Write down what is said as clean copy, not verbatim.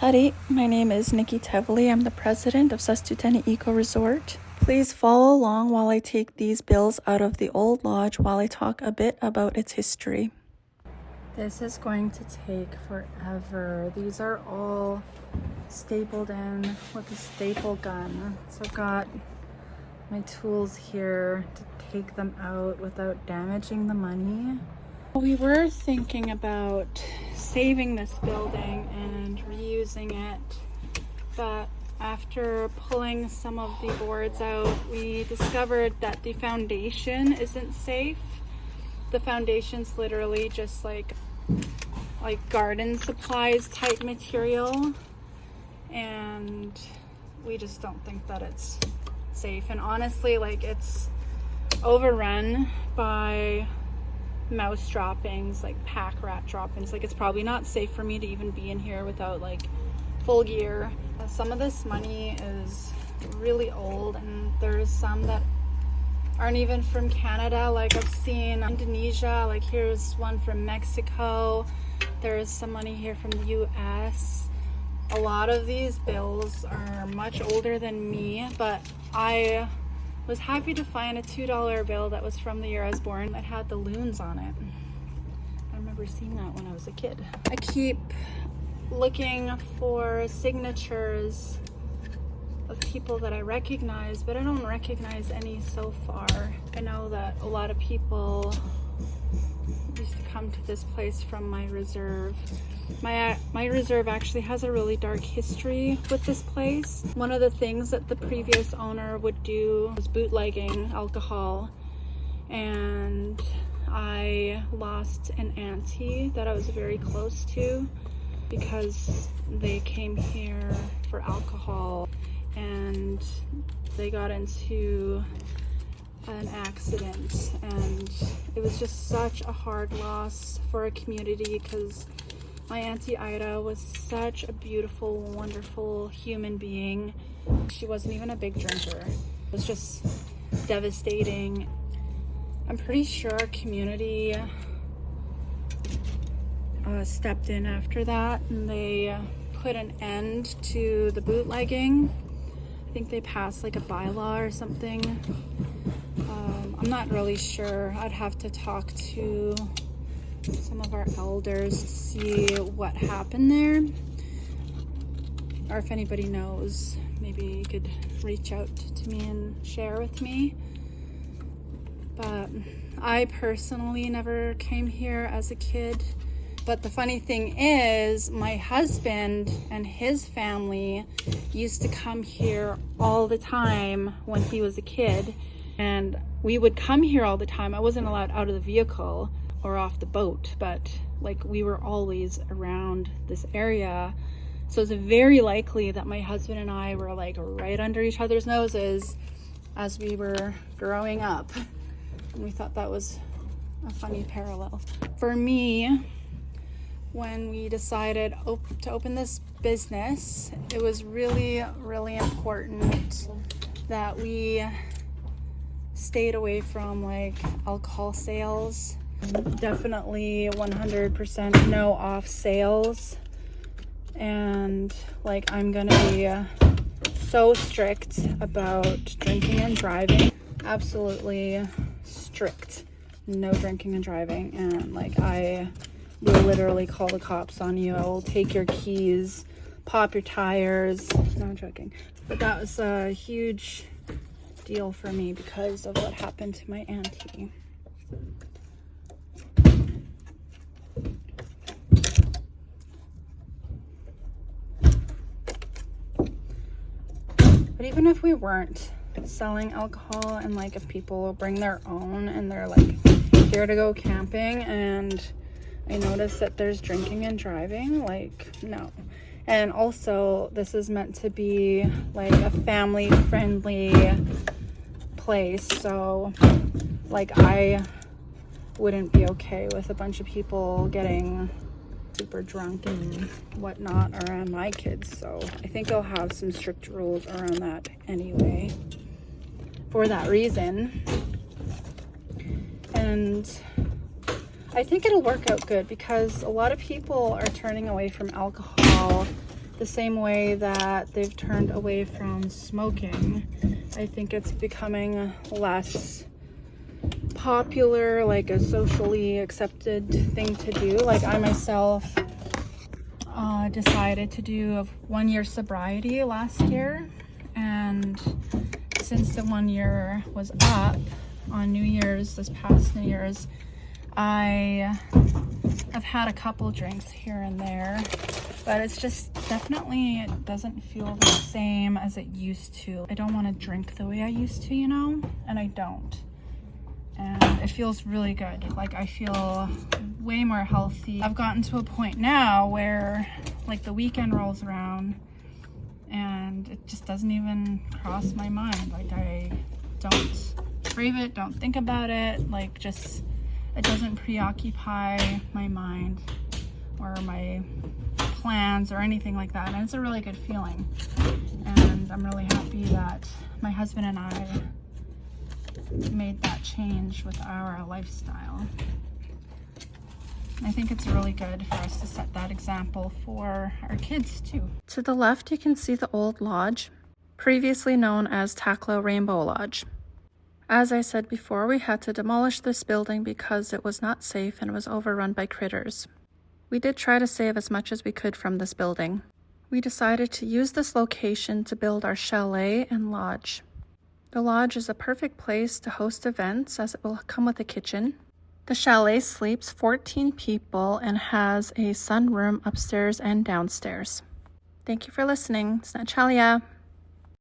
Howdy, my name is Niky Tevely. I'm the president of Sustutdene Eco Resort. Please follow along while I take these bills out of the old lodge while I talk a bit about its history. This is going to take forever. These are all stapled in with a staple gun. So I've got my tools here to take them out without damaging the money. We were thinking about saving this building and reusing it, but after pulling some of the boards out, we discovered that the foundation isn't safe. The foundation's literally just like garden supplies type material, and we just don't think that it's safe. And honestly, it's overrun by mouse droppings, pack rat droppings. It's probably not safe for me to even be in here without full gear. Some of this money is really old, and there's some that aren't even from Canada. I've seen Indonesia, here's one from Mexico. There's some money here from the US. A lot of these bills are much older than me, but I was happy to find a $2 bill that was from the year I was born that had the loons on it. I remember seeing that when I was a kid. I keep looking for signatures of people that I recognize, but I don't recognize any so far. I know that a lot of people used to come to this place from my reserve. My reserve actually has a really dark history with this place. One of the things that the previous owner would do was bootlegging alcohol, and I lost an auntie that I was very close to because they came here for alcohol and they got into an accident, and it was just such a hard loss for a community because my Auntie Ida was such a beautiful, wonderful human being. She wasn't even a big drinker. It was just devastating. I'm pretty sure our community stepped in after that, and they put an end to the bootlegging. I think they passed a bylaw or something. I'm not really sure. I'd have to talk to some of our elders to see what happened there, or if anybody knows, maybe you could reach out to me and share with me. But I personally never came here as a kid. But the funny thing is, my husband and his family used to come here all the time when he was a kid, and we would come here all the time. I wasn't allowed out of the vehicle or off the boat, but we were always around this area. So it's very likely that my husband and I were right under each other's noses as we were growing up. And we thought that was a funny parallel. For me, when we decided to open this business, it was really, really important that we stayed away from alcohol sales. Definitely 100% no off sales, and I'm gonna be so strict about drinking and driving. Absolutely strict. No drinking and driving, and I will literally call the cops on you. I will take your keys, pop your tires. No, I'm joking. But that was a huge deal for me because of what happened to my auntie. But even if we weren't selling alcohol, and if people bring their own and they're here to go camping, and I notice that there's drinking and driving, no. And also, this is meant to be a family friendly place, so I wouldn't be okay with a bunch of people getting super drunk and whatnot around my kids. So I think I'll have some strict rules around that anyway, for that reason. And I think it'll work out good because a lot of people are turning away from alcohol the same way that they've turned away from smoking. I think it's becoming less popular, like a socially accepted thing to do. Like I myself decided to do a 1 year sobriety last year, and since the 1 year was up on New Year's, this past New Year's, I have had a couple drinks here and there, but it's just definitely, it doesn't feel the same as it used to. I don't want to drink the way I used to, you know, and I don't. And it feels really good. Like I feel way more healthy. I've gotten to a point now where like the weekend rolls around and it just doesn't even cross my mind. Like I don't crave it, don't think about it, like just it doesn't preoccupy my mind or my plans or anything like that. And it's a really good feeling. And I'm really happy that my husband and I made that change with our lifestyle. I think it's really good for us to set that example for our kids too. To the left, you can see the old lodge, previously known as Takla Rainbow Lodge. As I said before, we had to demolish this building because it was not safe and was overrun by critters. We did try to save as much as we could from this building. We decided to use this location to build our chalet and lodge. The lodge is a perfect place to host events as it will come with a kitchen. The chalet sleeps 14 people and has a sunroom upstairs and downstairs. Thank you for listening. Snatchalia.